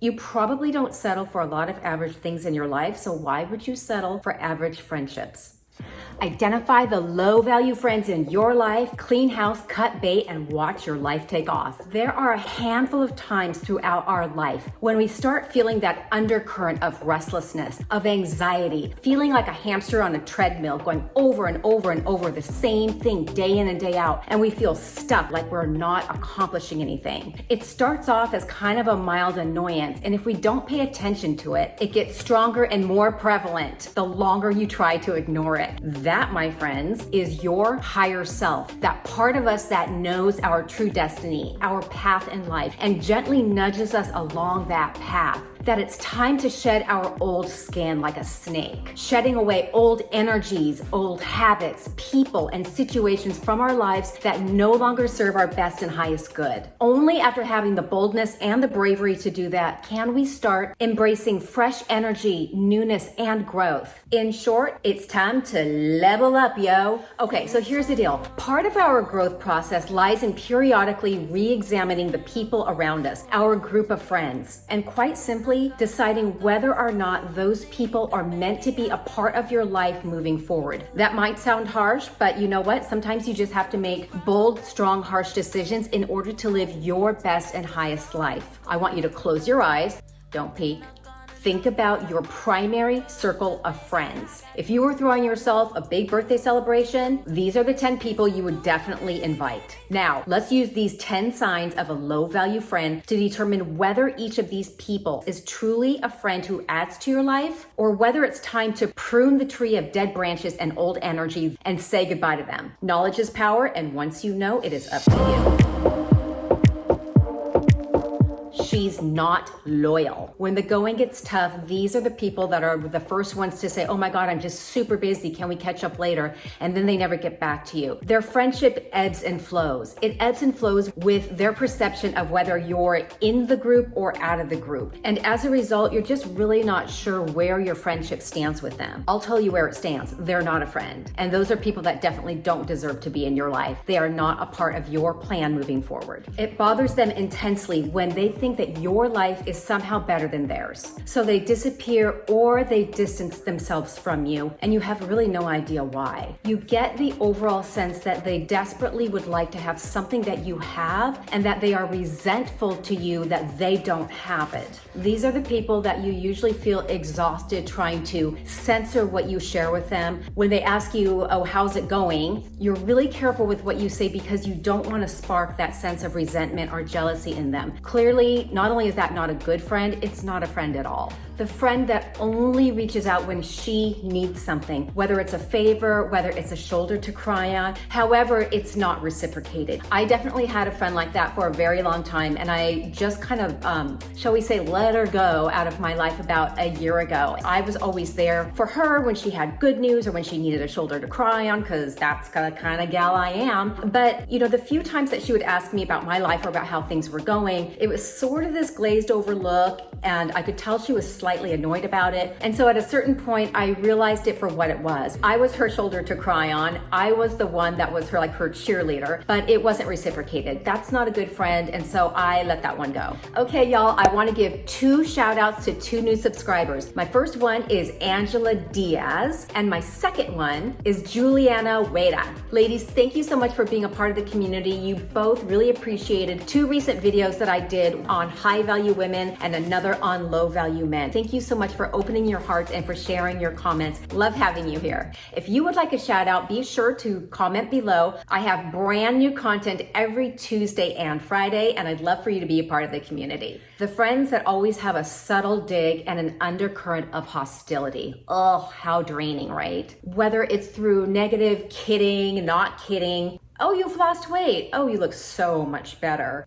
You probably don't settle for a lot of average things in your life, so why would you settle for average friendships? Identify the low-value friends in your life, clean house, cut bait, and watch your life take off. There are a handful of times throughout our life when we start feeling that undercurrent of restlessness, of anxiety, feeling like a hamster on a treadmill, going over and over and over the same thing day in and day out, and we feel stuck, like we're not accomplishing anything. It starts off as kind of a mild annoyance, and if we don't pay attention to it, it gets stronger and more prevalent the longer you try to ignore it. That, my friends, is your higher self, that part of us that knows our true destiny, our path in life, and gently nudges us along that path. That it's time to shed our old skin like a snake, shedding away old energies, old habits, people, and situations from our lives that no longer serve our best and highest good. Only after having the boldness and the bravery to do that can we start embracing fresh energy, newness, and growth. In short, it's time to level up, yo. Okay, so here's the deal. Part of our growth process lies in periodically re-examining the people around us, our group of friends, and quite simply, deciding whether or not those people are meant to be a part of your life moving forward. That might sound harsh, but you know what? Sometimes you just have to make bold, strong, harsh decisions in order to live your best and highest life. I want you to close your eyes, don't peek. Think about your primary circle of friends. If you were throwing yourself a big birthday celebration, these are the 10 people you would definitely invite. Now, let's use these 10 signs of a low-value friend to determine whether each of these people is truly a friend who adds to your life, or whether it's time to prune the tree of dead branches and old energies and say goodbye to them. Knowledge is power, and once you know, it is up to you. She's not loyal. When the going gets tough, these are the people that are the first ones to say, oh my God, I'm just super busy. Can we catch up later? And then they never get back to you. Their friendship ebbs and flows. It ebbs and flows with their perception of whether you're in the group or out of the group. And as a result, you're just really not sure where your friendship stands with them. I'll tell you where it stands. They're not a friend. And those are people that definitely don't deserve to be in your life. They are not a part of your plan moving forward. It bothers them intensely when they think that your life is somehow better than theirs. So they disappear or they distance themselves from you, and you have really no idea why. You get the overall sense that they desperately would like to have something that you have, and that they are resentful to you that they don't have it. These are the people that you usually feel exhausted trying to censor what you share with them. When they ask you, oh, how's it going? You're really careful with what you say because you don't want to spark that sense of resentment or jealousy in them. Clearly, not only is that not a good friend, it's not a friend at all. The friend that only reaches out when she needs something, whether it's a favor, whether it's a shoulder to cry on, however, it's not reciprocated. I definitely had a friend like that for a very long time, and I just kind of, shall we say, let her go out of my life about a year ago. I was always there for her when she had good news or when she needed a shoulder to cry on, because that's the kind of gal I am. But, you know, the few times that she would ask me about my life or about how things were going, it was sort of this glazed over look, and I could tell she was slightly annoyed about it. And so at a certain point, I realized it for what it was. I was her shoulder to cry on. I was the one that was her cheerleader, but it wasn't reciprocated. That's not a good friend, and so I let that one go. Okay, y'all, I want to give 2 shout outs to 2 new subscribers. My first one is Angela Diaz, and my second one is Juliana Weda. Ladies, thank you so much for being a part of the community. You both really appreciated 2 recent videos that I did on high-value women and another on low-value men. Thank you so much for opening your hearts and for sharing your comments. Love having you here. If you would like a shout out, be sure to comment below. I have brand new content every Tuesday and Friday, and I'd love for you to be a part of the community. The friends that always have a subtle dig and an undercurrent of hostility. Oh, how draining, right? Whether it's through negative kidding, not kidding. Oh, you've lost weight. Oh, you look so much better.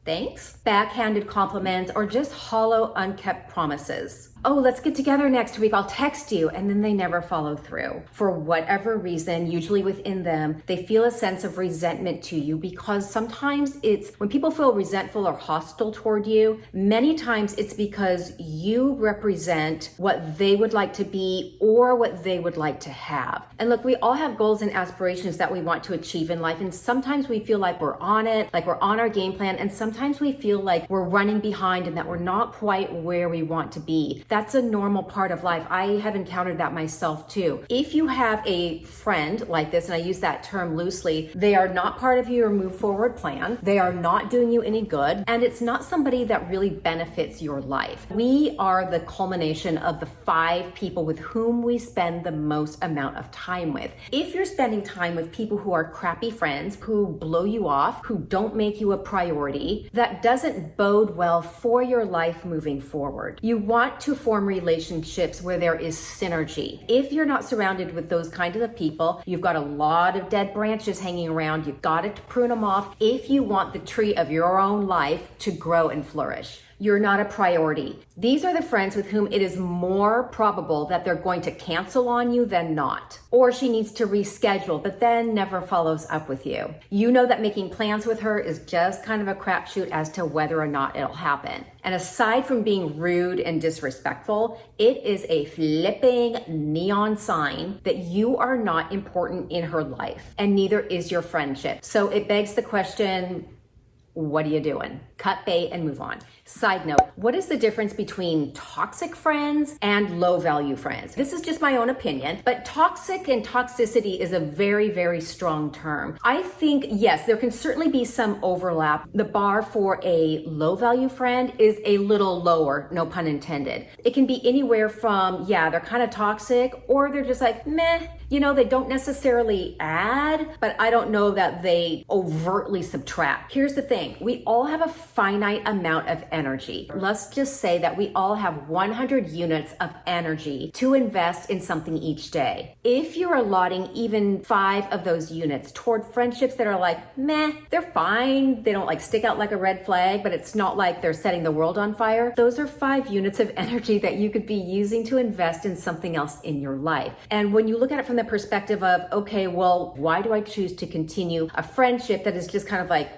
Thanks. Backhanded compliments or just hollow, unkept promises. Oh, let's get together next week. I'll text you. And then they never follow through. For whatever reason, usually within them, they feel a sense of resentment to you, because sometimes it's when people feel resentful or hostile toward you, many times it's because you represent what they would like to be or what they would like to have. And look, we all have goals and aspirations that we want to achieve in life. And sometimes we feel like we're on it, like we're on our game plan. And sometimes we feel like we're running behind and that we're not quite where we want to be. That's a normal part of life. I have encountered that myself too. If you have a friend like this, and I use that term loosely, they are not part of your move forward plan. They are not doing you any good. And it's not somebody that really benefits your life. We are the culmination of the 5 people with whom we spend the most amount of time with. If you're spending time with people who are crappy friends, who blow you off, who don't make you a priority, that doesn't bode well for your life moving forward. You want to form relationships where there is synergy. If you're not surrounded with those kinds of people, you've got a lot of dead branches hanging around. You've got to prune them off if you want the tree of your own life to grow and flourish. You're not a priority. These are the friends with whom it is more probable that they're going to cancel on you than not. Or she needs to reschedule, but then never follows up with you. You know that making plans with her is just kind of a crapshoot as to whether or not it'll happen. And aside from being rude and disrespectful, it is a flipping neon sign that you are not important in her life, and neither is your friendship. So it begs the question, what are you doing? Cut bait and move on. Side note, what is the difference between toxic friends and low value friends? This is just my own opinion, but toxic and toxicity is a very, very strong term. I think, yes, there can certainly be some overlap. The bar for a low value friend is a little lower, no pun intended. It can be anywhere from, yeah, they're kind of toxic, or they're just like, meh. You know, they don't necessarily add, but I don't know that they overtly subtract. Here's the thing. We all have a finite amount of energy. Let's just say that we all have 100 units of energy to invest in something each day. If you're allotting even 5 of those units toward friendships that are like, meh, they're fine. They don't like stick out like a red flag, but it's not like they're setting the world on fire. Those are 5 units of energy that you could be using to invest in something else in your life. And when you look at it from the perspective of, okay, well, why do I choose to continue a friendship that is just kind of like,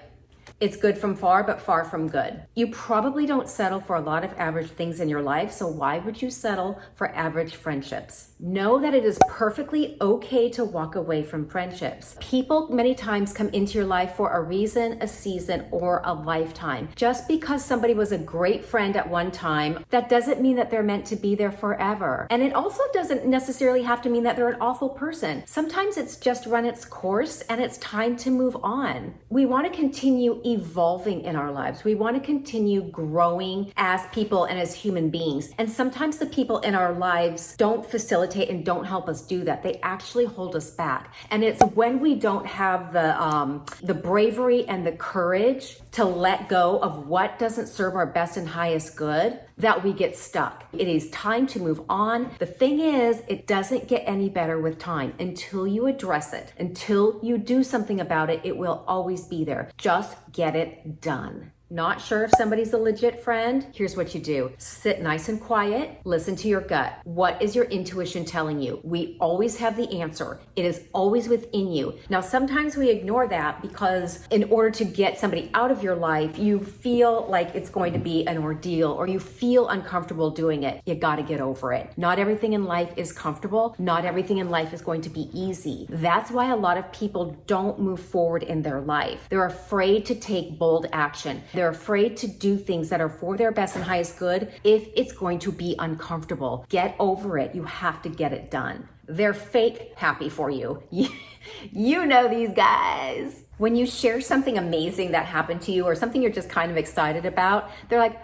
it's good from far, but far from good? You probably don't settle for a lot of average things in your life, so why would you settle for average friendships? Know that it is perfectly okay to walk away from friendships. People many times come into your life for a reason, a season, or a lifetime. Just because somebody was a great friend at one time, that doesn't mean that they're meant to be there forever. And it also doesn't necessarily have to mean that they're an awful person. Sometimes it's just run its course and it's time to move on. We want to continue evolving in our lives. We want to continue growing as people and as human beings. And sometimes the people in our lives don't facilitate and don't help us do that. They actually hold us back. And it's when we don't have the bravery and the courage to let go of what doesn't serve our best and highest good that we get stuck. It is time to move on. The thing is, it doesn't get any better with time. Until you address it, until you do something about it, it will always be there. Just get it done. Not sure if somebody's a legit friend? Here's what you do. Sit nice and quiet. Listen to your gut. What is your intuition telling you? We always have the answer. It is always within you. Now, sometimes we ignore that because in order to get somebody out of your life, you feel like it's going to be an ordeal or you feel uncomfortable doing it. You got to get over it. Not everything in life is comfortable. Not everything in life is going to be easy. That's why a lot of people don't move forward in their life. They're afraid to take bold action. They're afraid to do things that are for their best and highest good if it's going to be uncomfortable. Get over it. You have to get it done. They're fake happy for you. You know these guys. When you share something amazing that happened to you or something you're just kind of excited about, they're like,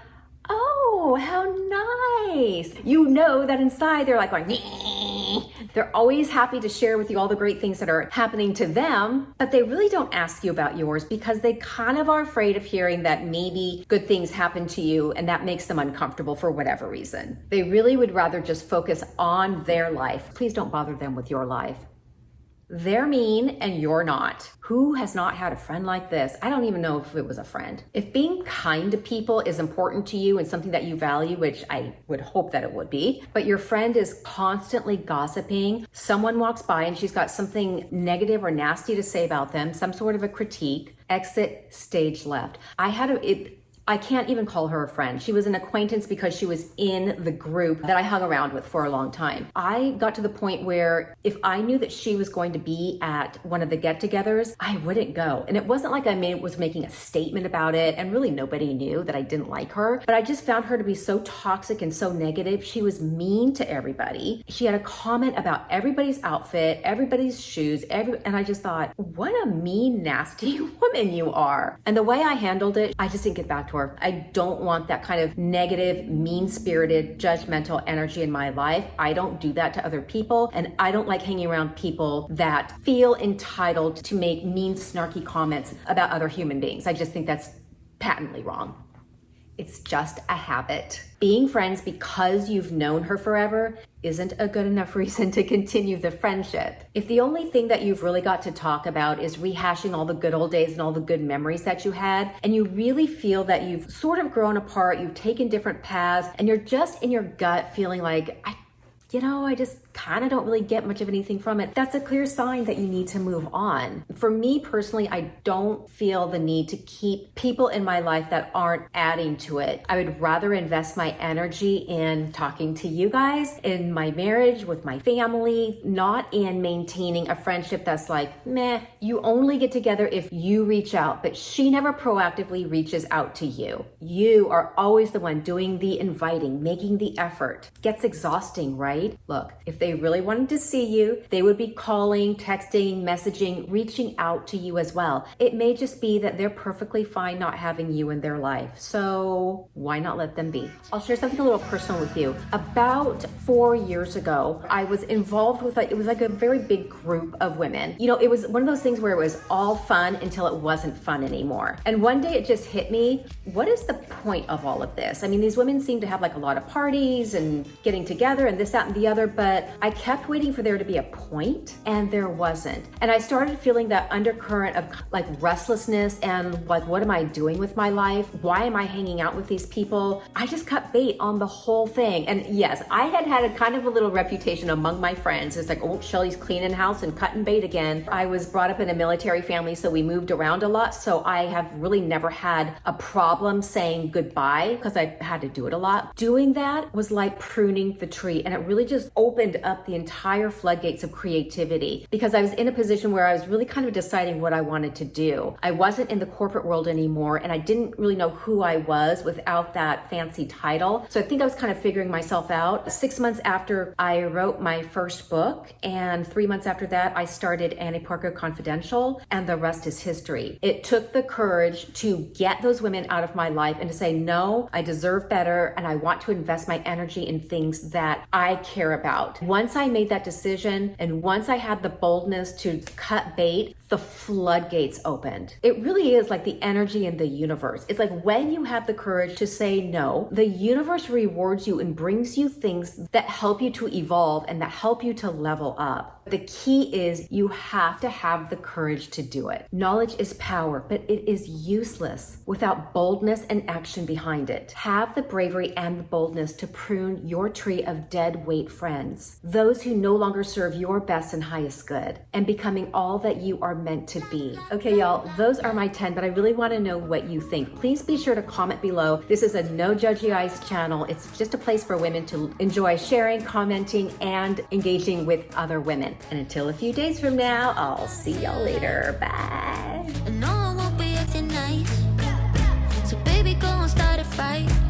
oh, how nice. You know that inside they're like going, they're always happy to share with you all the great things that are happening to them, but they really don't ask you about yours because they kind of are afraid of hearing that maybe good things happen to you and that makes them uncomfortable for whatever reason. They really would rather just focus on their life. Please don't bother them with your life. They're mean and you're not. Who has not had a friend like this? I don't even know if it was a friend. If being kind to people is important to you and something that you value, which I would hope that it would be, but your friend is constantly gossiping, someone walks by and she's got something negative or nasty to say about them, some sort of a critique, exit stage left. I can't even call her a friend. She was an acquaintance because she was in the group that I hung around with for a long time. I got to the point where if I knew that she was going to be at one of the get-togethers, I wouldn't go. And it wasn't like I was making a statement about it, and really nobody knew that I didn't like her, but I just found her to be so toxic and so negative. She was mean to everybody. She had a comment about everybody's outfit, everybody's shoes, and I just thought, what a mean, nasty woman you are. And the way I handled it, I just didn't get back to her. I don't want that kind of negative, mean-spirited, judgmental energy in my life. I don't do that to other people, and I don't like hanging around people that feel entitled to make mean, snarky comments about other human beings. I just think that's patently wrong. It's just a habit. Being friends because you've known her forever isn't a good enough reason to continue the friendship. If the only thing that you've really got to talk about is rehashing all the good old days and all the good memories that you had, and you really feel that you've sort of grown apart, you've taken different paths, and you're just in your gut feeling like, I just kind of don't really get much of anything from it, that's a clear sign that you need to move on. For me personally, I don't feel the need to keep people in my life that aren't adding to it. I would rather invest my energy in talking to you guys, in my marriage, with my family, not in maintaining a friendship that's like, meh, you only get together if you reach out, but she never proactively reaches out to you. You are always the one doing the inviting, making the effort. Gets exhausting, right? Look, if they really wanted to see you, they would be calling, texting, messaging, reaching out to you as well. It may just be that they're perfectly fine not having you in their life. So why not let them be? I'll share something a little personal with you. About 4 years ago, I was involved with it was like a very big group of women. It was one of those things where it was all fun until it wasn't fun anymore. And one day it just hit me, what is the point of all of this? I mean, these women seem to have like a lot of parties and getting together and this, that, and the other, but I kept waiting for there to be a point and there wasn't. And I started feeling that undercurrent of like restlessness and like, what am I doing with my life? Why am I hanging out with these people? I just cut bait on the whole thing. And yes, I had a kind of a little reputation among my friends. It's like, oh, Shelly's cleaning house and cutting bait again. I was brought up in a military family, so we moved around a lot. So I have really never had a problem saying goodbye because I had to do it a lot. Doing that was like pruning the tree, and it really just opened up the entire floodgates of creativity because I was in a position where I was really kind of deciding what I wanted to do. I wasn't in the corporate world anymore, and I didn't really know who I was without that fancy title. So I think I was kind of figuring myself out. 6 months after I wrote my first book, and 3 months after that, I started Annie Parker Confidential, and the rest is history. It took the courage to get those women out of my life and to say, no, I deserve better, and I want to invest my energy in things that I care about. Once I made that decision, and once I had the boldness to cut bait, the floodgates opened. It really is like the energy in the universe. It's like when you have the courage to say no, the universe rewards you and brings you things that help you to evolve and that help you to level up. The key is you have to have the courage to do it. Knowledge is power, but it is useless without boldness and action behind it. Have the bravery and the boldness to prune your tree of dead weight friends, those who no longer serve your best and highest good, and becoming all that you are meant to be. Okay, y'all, those are my 10, but I really want to know what you think. Please be sure to comment below. This is a no judgy eyes channel. It's just a place for women to enjoy sharing, commenting, and engaging with other women. And until a few days from now, I'll see y'all later. Bye. I know I won't be acting nice, so baby, go and start a fight.